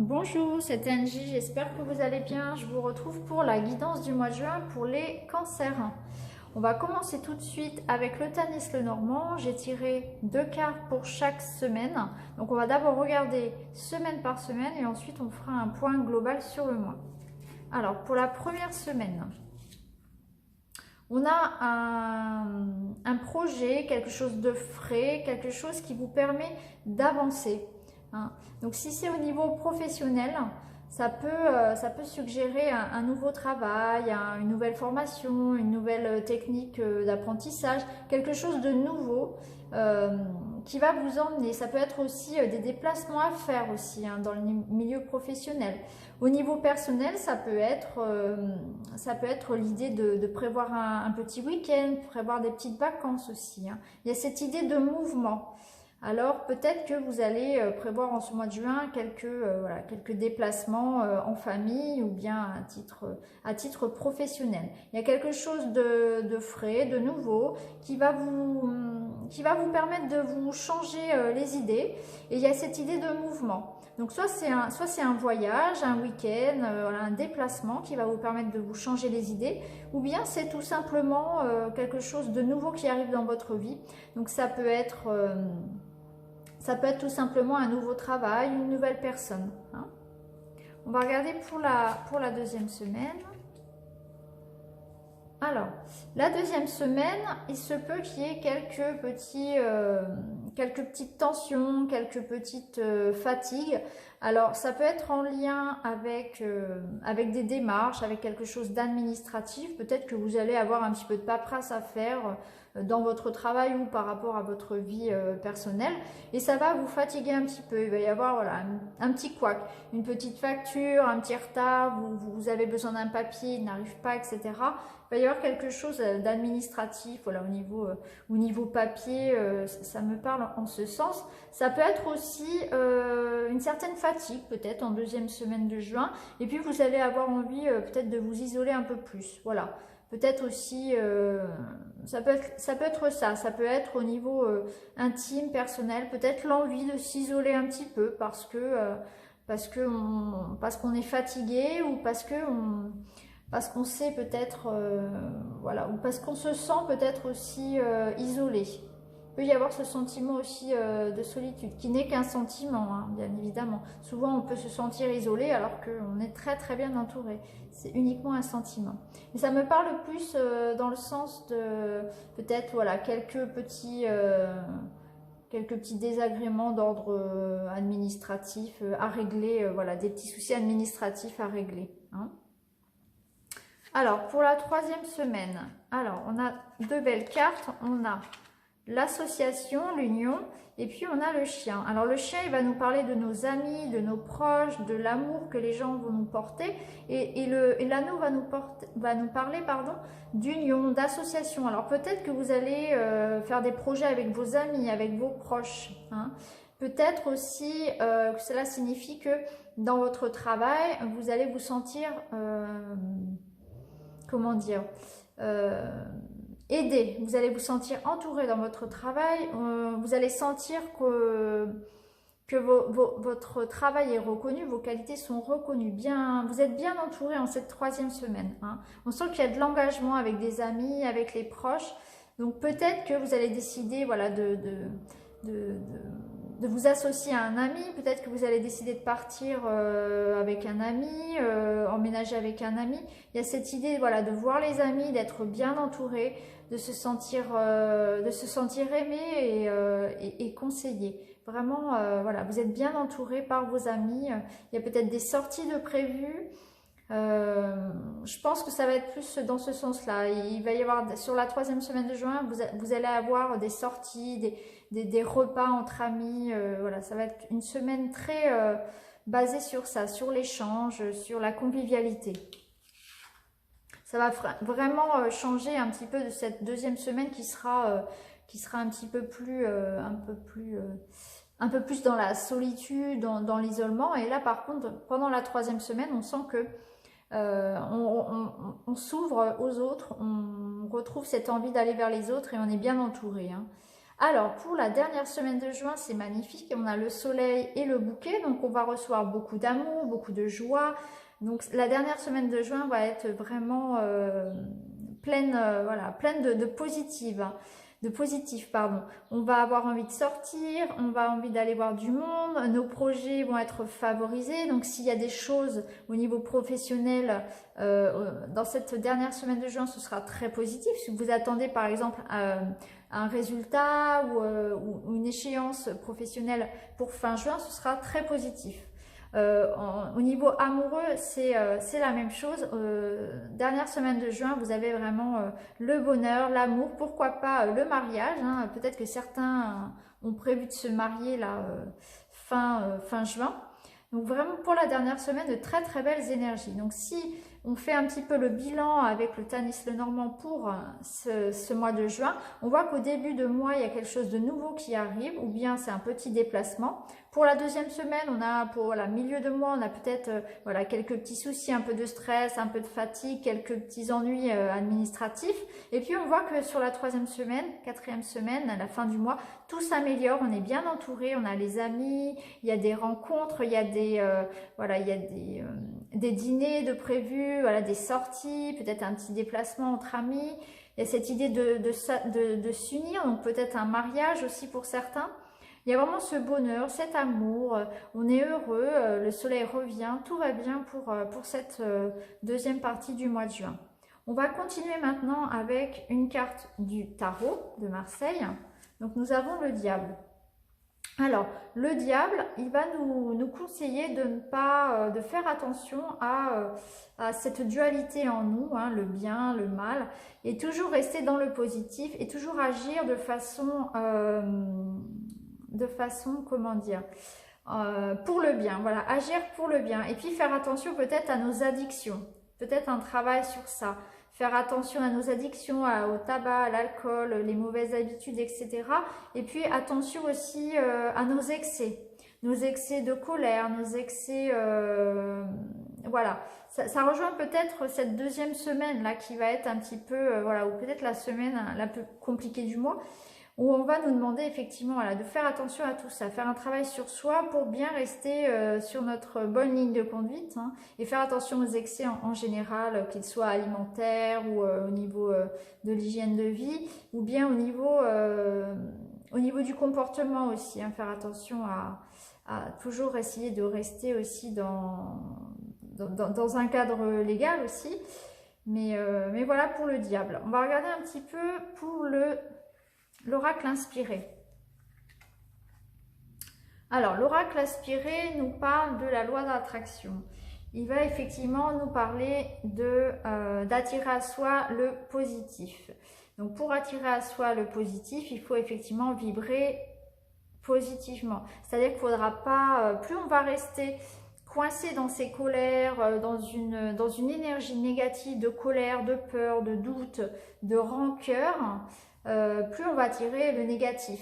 Bonjour, c'est Angie, j'espère que vous allez bien. Je vous retrouve pour la guidance du mois de juin pour les cancers. On va commencer tout de suite avec le Tanis Lenormand. J'ai tiré 2 cartes pour chaque semaine. Donc on va d'abord regarder semaine par semaine et ensuite on fera un point global sur le mois. Alors pour la première semaine, on a un projet, quelque chose de frais, quelque chose qui vous permet d'avancer. Donc si c'est au niveau professionnel, ça peut suggérer un nouveau travail, une nouvelle formation, une nouvelle technique d'apprentissage, quelque chose de nouveau qui va vous emmener. Ça peut être aussi des déplacements à faire aussi dans le milieu professionnel. Au niveau personnel, ça peut être l'idée de prévoir un petit week-end, prévoir des petites vacances aussi. Il y a cette idée de mouvement. Alors peut-être que vous allez prévoir en ce mois de juin quelques déplacements en famille ou bien à titre professionnel. Il y a quelque chose de frais, de nouveau qui va vous permettre de vous changer les idées. Et il y a cette idée de mouvement. Donc soit c'est un voyage, un week-end, un déplacement qui va vous permettre de vous changer les idées, ou bien c'est tout simplement quelque chose de nouveau qui arrive dans votre vie. Donc ça peut être tout simplement un nouveau travail, une nouvelle personne. On va regarder pour la deuxième semaine. Alors, la deuxième semaine, il se peut qu'il y ait quelques petites tensions, quelques petites fatigues. Alors, ça peut être en lien avec des démarches, avec quelque chose d'administratif. Peut-être que vous allez avoir un petit peu de paperasse à faire dans votre travail ou par rapport à votre vie personnelle. Et ça va vous fatiguer un petit peu. Il va y avoir un petit couac, une petite facture, un petit retard, vous avez besoin d'un papier, il n'arrive pas, etc. Il va y avoir quelque chose d'administratif, voilà, au niveau papier, ça me parle en ce sens. Ça peut être aussi une certaine fatigue, peut-être en deuxième semaine de juin, et puis vous allez avoir envie peut-être de vous isoler un peu plus, voilà. Peut-être aussi, ça peut être ça, ça peut être au niveau intime, personnel, peut-être l'envie de s'isoler un petit peu parce qu'on est fatigué ou parce qu'on sait peut-être, voilà, ou parce qu'on se sent peut-être aussi isolé. Il peut y avoir ce sentiment aussi de solitude, qui n'est qu'un sentiment, bien évidemment. Souvent, on peut se sentir isolé alors qu'on est très très bien entouré. C'est uniquement un sentiment. Mais ça me parle plus dans le sens de peut-être voilà, quelques petits désagréments d'ordre administratif à régler, voilà, des petits soucis administratifs à régler. Alors, pour la troisième semaine, alors on a deux belles cartes. On a l'association, l'union, et puis on a le chien. Alors le chien, il va nous parler de nos amis, de nos proches, de l'amour que les gens vont nous porter, et l'anneau va nous parler d'union, d'association. Alors peut-être que vous allez faire des projets avec vos amis, avec vos proches. Peut-être aussi que cela signifie que dans votre travail, vous allez vous sentir, comment dire, aidé, vous allez vous sentir entouré dans votre travail, vous allez sentir que votre travail est reconnu, vos qualités sont reconnues, vous êtes bien entouré en cette troisième semaine. On sent qu'il y a de l'engagement avec des amis, avec les proches, donc peut-être que vous allez décider voilà, de vous associer à un ami, peut-être que vous allez décider de partir avec un ami, emménager avec un ami. Il y a cette idée voilà, de voir les amis, d'être bien entouré, de se sentir aimé et conseillé. Vraiment, voilà, vous êtes bien entouré par vos amis. Il y a peut-être des sorties de prévues. Je pense que ça va être plus dans ce sens-là. Il va y avoir, sur la troisième semaine de juin, vous allez avoir des sorties, des repas entre amis. Voilà, ça va être une semaine très basée sur ça, sur l'échange, sur la convivialité. Ça va vraiment changer un petit peu de cette deuxième semaine qui sera un petit peu plus, un peu plus dans la solitude, dans l'isolement. Et là, par contre, pendant la troisième semaine, on sent que on s'ouvre aux autres, on retrouve cette envie d'aller vers les autres et on est bien entouré. Alors, pour la dernière semaine de juin, c'est magnifique. On a le soleil et le bouquet, donc on va recevoir beaucoup d'amour, beaucoup de joie. Donc, la dernière semaine de juin va être vraiment pleine, voilà, pleine de positives. De positif, pardon. On va avoir envie de sortir, on va envie d'aller voir du monde, nos projets vont être favorisés. Donc s'il y a des choses au niveau professionnel dans cette dernière semaine de juin, ce sera très positif. Si vous attendez par exemple un résultat ou une échéance professionnelle pour fin juin, ce sera très positif. Au niveau amoureux, c'est la même chose. Dernière semaine de juin, vous avez vraiment le bonheur, l'amour, pourquoi pas le mariage. Hein. Peut-être que certains ont prévu de se marier là fin juin. Donc vraiment pour la dernière semaine, de très très belles énergies. Donc si on fait un petit peu le bilan avec le Tanis Lenormand pour ce mois de juin, on voit qu'au début de mois, il y a quelque chose de nouveau qui arrive, ou bien c'est un petit déplacement. Pour la deuxième semaine, on a pour le milieu de mois, on a peut-être voilà, quelques petits soucis, un peu de stress, un peu de fatigue, quelques petits ennuis administratifs. Et puis on voit que sur la troisième semaine, quatrième semaine, à la fin du mois, tout s'améliore, on est bien entouré, on a les amis, il y a des rencontres, il y a voilà, il y a des dîners de prévus, voilà, des sorties, peut-être un petit déplacement entre amis. Il y a cette idée de s'unir, donc peut-être un mariage aussi pour certains. Il y a vraiment ce bonheur, cet amour, on est heureux, le soleil revient, tout va bien pour cette deuxième partie du mois de juin. On va continuer maintenant avec une carte du tarot de Marseille. Donc nous avons le diable. Alors, le diable, il va nous conseiller de ne pas, de faire attention à cette dualité en nous, hein, le bien, le mal, et toujours rester dans le positif et toujours agir de façon comment dire, pour le bien, voilà, agir pour le bien. Et puis faire attention peut-être à nos addictions, peut-être un travail sur ça. Faire attention à nos addictions, au tabac, à l'alcool, les mauvaises habitudes, etc. Et puis attention aussi à nos excès de colère, nos excès, voilà. Ça rejoint peut-être cette deuxième semaine là qui va être un petit peu, voilà, ou peut-être la semaine la plus compliquée du mois, où on va nous demander effectivement voilà, de faire attention à tout ça, faire un travail sur soi pour bien rester sur notre bonne ligne de conduite, hein, et faire attention aux excès en général, qu'ils soient alimentaires ou au niveau de l'hygiène de vie, ou bien au niveau du comportement aussi, hein, faire attention à toujours essayer de rester aussi dans un cadre légal aussi. Mais voilà pour le diable. On va regarder un petit peu pour l'oracle inspiré. Alors, l'oracle inspiré nous parle de la loi d'attraction. Il va effectivement nous parler d'attirer à soi le positif. Donc, pour attirer à soi le positif, il faut effectivement vibrer positivement. C'est-à-dire qu'il ne faudra pas, plus on va rester coincé dans ses colères, dans une énergie négative de colère, de peur, de doute, de rancœur, plus on va attirer le négatif.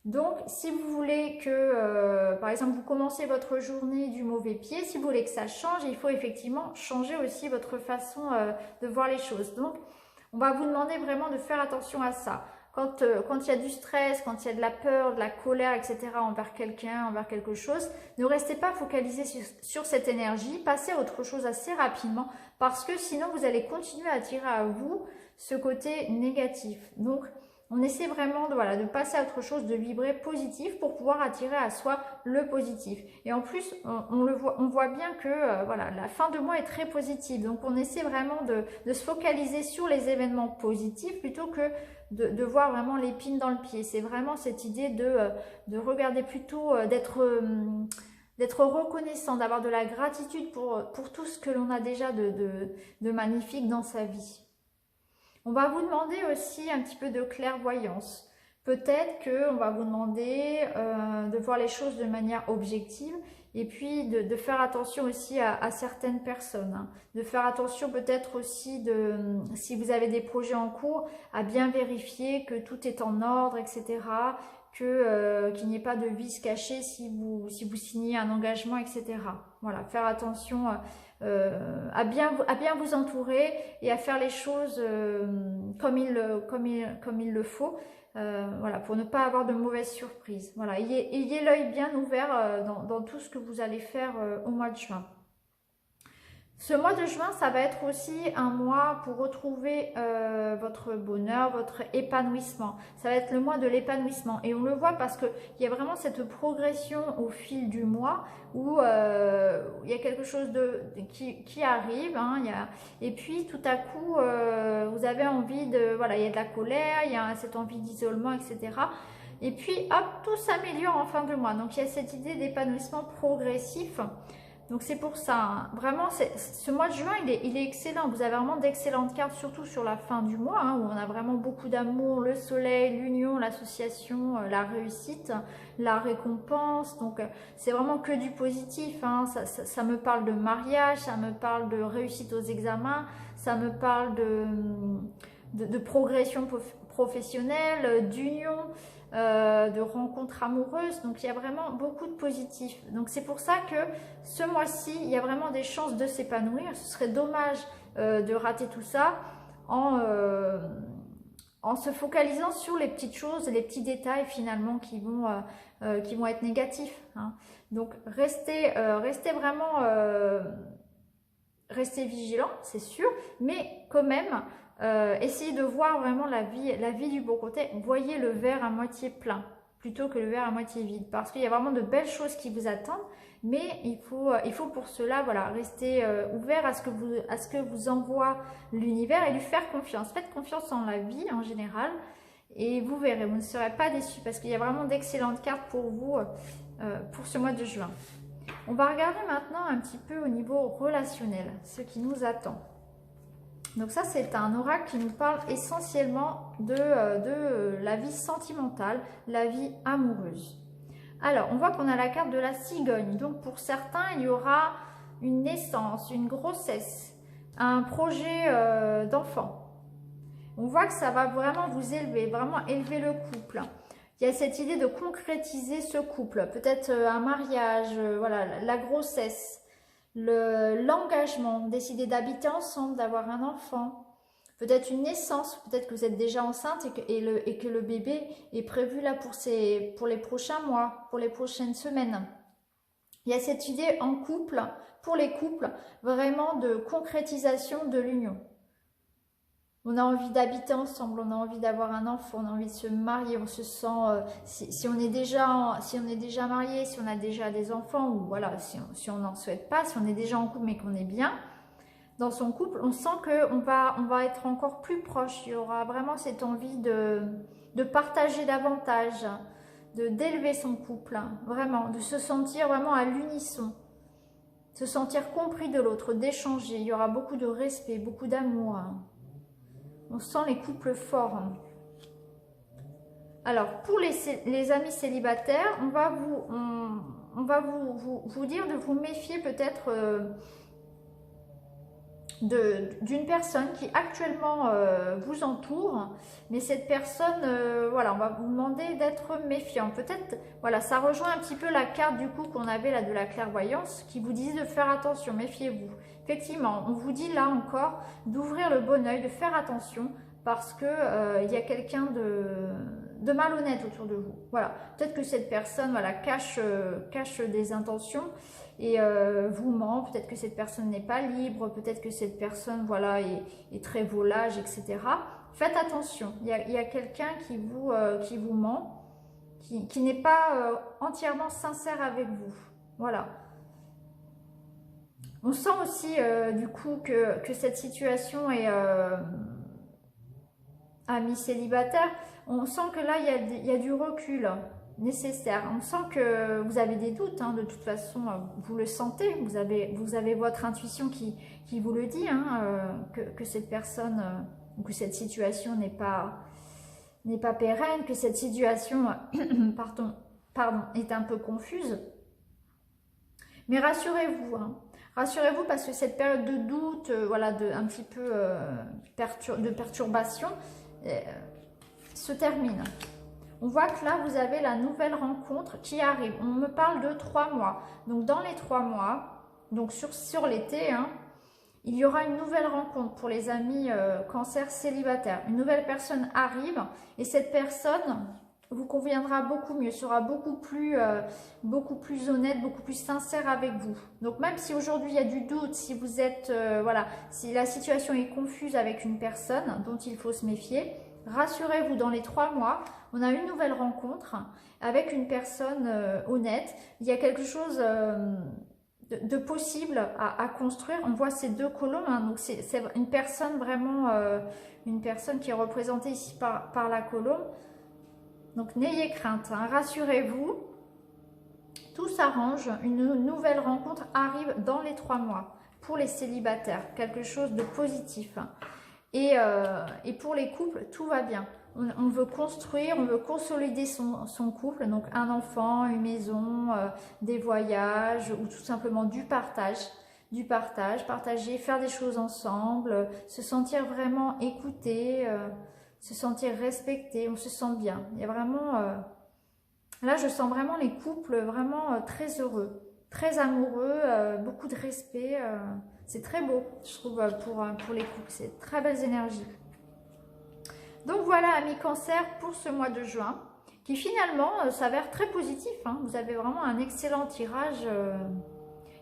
Donc, si vous voulez que, par exemple, vous commencez votre journée du mauvais pied, si vous voulez que ça change, il faut effectivement changer aussi votre façon de voir les choses. Donc, on va vous demander vraiment de faire attention à ça. Quand il y a du stress, quand il y a de la peur, de la colère, etc. envers quelqu'un, envers quelque chose, ne restez pas focalisé sur cette énergie, passez à autre chose assez rapidement parce que sinon vous allez continuer à attirer à vous ce côté négatif. Donc, on essaie vraiment de passer à autre chose, de vibrer positif pour pouvoir attirer à soi le positif. Et en plus, on voit bien que voilà, la fin de mois est très positive. Donc, on essaie vraiment de se focaliser sur les événements positifs plutôt que de voir vraiment l'épine dans le pied. C'est vraiment cette idée de regarder plutôt, d'être reconnaissant, d'avoir de la gratitude pour tout ce que l'on a déjà de magnifique dans sa vie. On va vous demander aussi un petit peu de clairvoyance. Peut-être qu'on va vous demander de voir les choses de manière objective et puis de faire attention aussi à certaines personnes. Hein. De faire attention peut-être aussi, si vous avez des projets en cours, à bien vérifier que tout est en ordre, etc. qu'il n'y ait pas de vices cachés si vous signez un engagement, etc. Voilà, faire attention à bien vous entourer et à faire les choses comme il le faut. Voilà, pour ne pas avoir de mauvaises surprises. Voilà, ayez l'œil bien ouvert dans tout ce que vous allez faire au mois de juin. Ce mois de juin, ça va être aussi un mois pour retrouver votre bonheur, votre épanouissement. Ça va être le mois de l'épanouissement. Et on le voit parce qu'il y a vraiment cette progression au fil du mois où il y a quelque chose qui arrive. Hein, et puis tout à coup, vous avez envie de... Voilà, il y a de la colère, il y a cette envie d'isolement, etc. Et puis, hop, tout s'améliore en fin de mois. Donc, il y a cette idée d'épanouissement progressif. Donc c'est pour ça, hein. Vraiment, ce mois de juin, il est excellent. Vous avez vraiment d'excellentes cartes, surtout sur la fin du mois, hein, où on a vraiment beaucoup d'amour, le soleil, l'union, l'association, la réussite, la récompense. Donc c'est vraiment que du positif, hein. Ça me parle de mariage, ça me parle de réussite aux examens, ça me parle de progression professionnelle, d'union. De rencontres amoureuses, donc il y a vraiment beaucoup de positifs. Donc c'est pour ça que ce mois-ci, il y a vraiment des chances de s'épanouir. Ce serait dommage de rater tout ça en se focalisant sur les petites choses, les petits détails finalement qui vont être négatifs. Hein. Donc restez vraiment restez vigilant, c'est sûr, mais quand même essayez de voir vraiment la vie du bon côté. Voyez le verre à moitié plein plutôt que le verre à moitié vide, parce qu'il y a vraiment de belles choses qui vous attendent, mais il faut pour cela, voilà, rester ouvert à ce que vous envoie l'univers et lui faire confiance. Faites confiance en la vie en général et vous verrez, vous ne serez pas déçus parce qu'il y a vraiment d'excellentes cartes pour vous pour ce mois de juin. On va regarder maintenant un petit peu au niveau relationnel, ce qui nous attend. Donc ça, c'est un oracle qui nous parle essentiellement de la vie sentimentale, la vie amoureuse. Alors, on voit qu'on a la carte de la cigogne. Donc, pour certains, il y aura une naissance, une grossesse, un projet d'enfant. On voit que ça va vraiment vous élever, vraiment élever le couple. Il y a cette idée de concrétiser ce couple. Peut-être un mariage, voilà, la grossesse. L'engagement, décider d'habiter ensemble, d'avoir un enfant, peut-être une naissance, peut-être que vous êtes déjà enceinte et que le bébé est prévu là pour les prochains mois, pour les prochaines semaines. Il y a cette idée en couple, pour les couples, vraiment de concrétisation de l'union. On a envie d'habiter ensemble, on a envie d'avoir un enfant, on a envie de se marier, on se sent, si on est déjà marié, si on a déjà des enfants, ou voilà, si on n'en souhaite pas, si on est déjà en couple mais qu'on est bien dans son couple, on sent qu'on va être encore plus proche. Il y aura vraiment cette envie de partager davantage, d'élever son couple, vraiment, de se sentir vraiment à l'unisson, se sentir compris de l'autre, d'échanger. Il y aura beaucoup de respect, beaucoup d'amour. On sent les couples forts. Alors, pour les amis célibataires, on va vous dire de vous méfier peut-être d'une personne qui actuellement vous entoure. Mais cette personne, voilà, on va vous demander d'être méfiant. Peut-être, voilà, ça rejoint un petit peu la carte du coup qu'on avait là de la clairvoyance qui vous dit de faire attention, méfiez-vous. Effectivement, on vous dit là encore d'ouvrir le bon œil, de faire attention parce que il y a quelqu'un de malhonnête autour de vous. Voilà, peut-être que cette personne, voilà, cache des intentions et vous ment. Peut-être que cette personne n'est pas libre, peut-être que cette personne, voilà, est très volage, etc. Faites attention. Il y a quelqu'un qui vous ment, qui n'est pas entièrement sincère avec vous. Voilà. On sent aussi du coup que cette situation est amis célibataires. On sent que là, il y a du recul nécessaire. On sent que vous avez des doutes. Hein, de toute façon, vous le sentez. Vous avez votre intuition qui vous le dit. Hein, que cette personne, que cette situation n'est pas pérenne, que cette situation pardon, est un peu confuse. Mais rassurez-vous. Hein. Rassurez-vous parce que cette période de doute, voilà, un petit peu de perturbation, se termine. On voit que là, vous avez la nouvelle rencontre qui arrive. On me parle de 3 mois. Donc, dans les 3 mois, donc sur l'été, hein, il y aura une nouvelle rencontre pour les amis cancer célibataires. Une nouvelle personne arrive et cette personne vous conviendra beaucoup mieux, sera beaucoup plus honnête, beaucoup plus sincère avec vous. Donc même si aujourd'hui il y a du doute, si vous êtes, voilà, si la situation est confuse avec une personne dont il faut se méfier, rassurez-vous, dans les 3 mois, on a une nouvelle rencontre avec une personne honnête. Il y a quelque chose de possible à construire. On voit ces 2 colombes, hein, donc c'est une personne vraiment, une personne qui est représentée ici par la colombe. Donc n'ayez crainte, hein, rassurez-vous, tout s'arrange, une nouvelle rencontre arrive dans les 3 mois pour les célibataires, quelque chose de positif. Et pour les couples, tout va bien. On veut construire, on veut consolider son couple, donc un enfant, une maison, des voyages ou tout simplement du partage, partager, faire des choses ensemble, se sentir vraiment écouté, se sentir respecté, on se sent bien. Il y a vraiment, là je sens vraiment les couples vraiment très heureux, très amoureux, beaucoup de respect, c'est très beau je trouve pour les couples, c'est très belles énergies. Donc voilà amis cancer pour ce mois de juin, qui finalement s'avère très positif, hein. Vous avez vraiment un excellent tirage,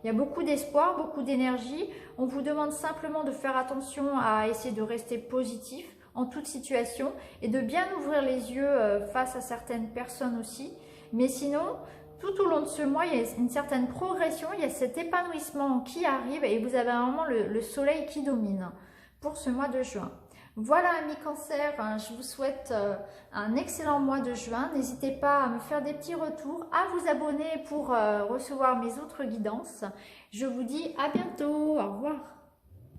il y a beaucoup d'espoir, beaucoup d'énergie. On vous demande simplement de faire attention à essayer de rester positif en toute situation et de bien ouvrir les yeux face à certaines personnes aussi. Mais sinon, tout au long de ce mois, il y a une certaine progression, il y a cet épanouissement qui arrive et vous avez vraiment le soleil qui domine pour ce mois de juin. Voilà amis cancer, je vous souhaite un excellent mois de juin. N'hésitez pas à me faire des petits retours, à vous abonner pour recevoir mes autres guidances. Je vous dis à bientôt, au revoir.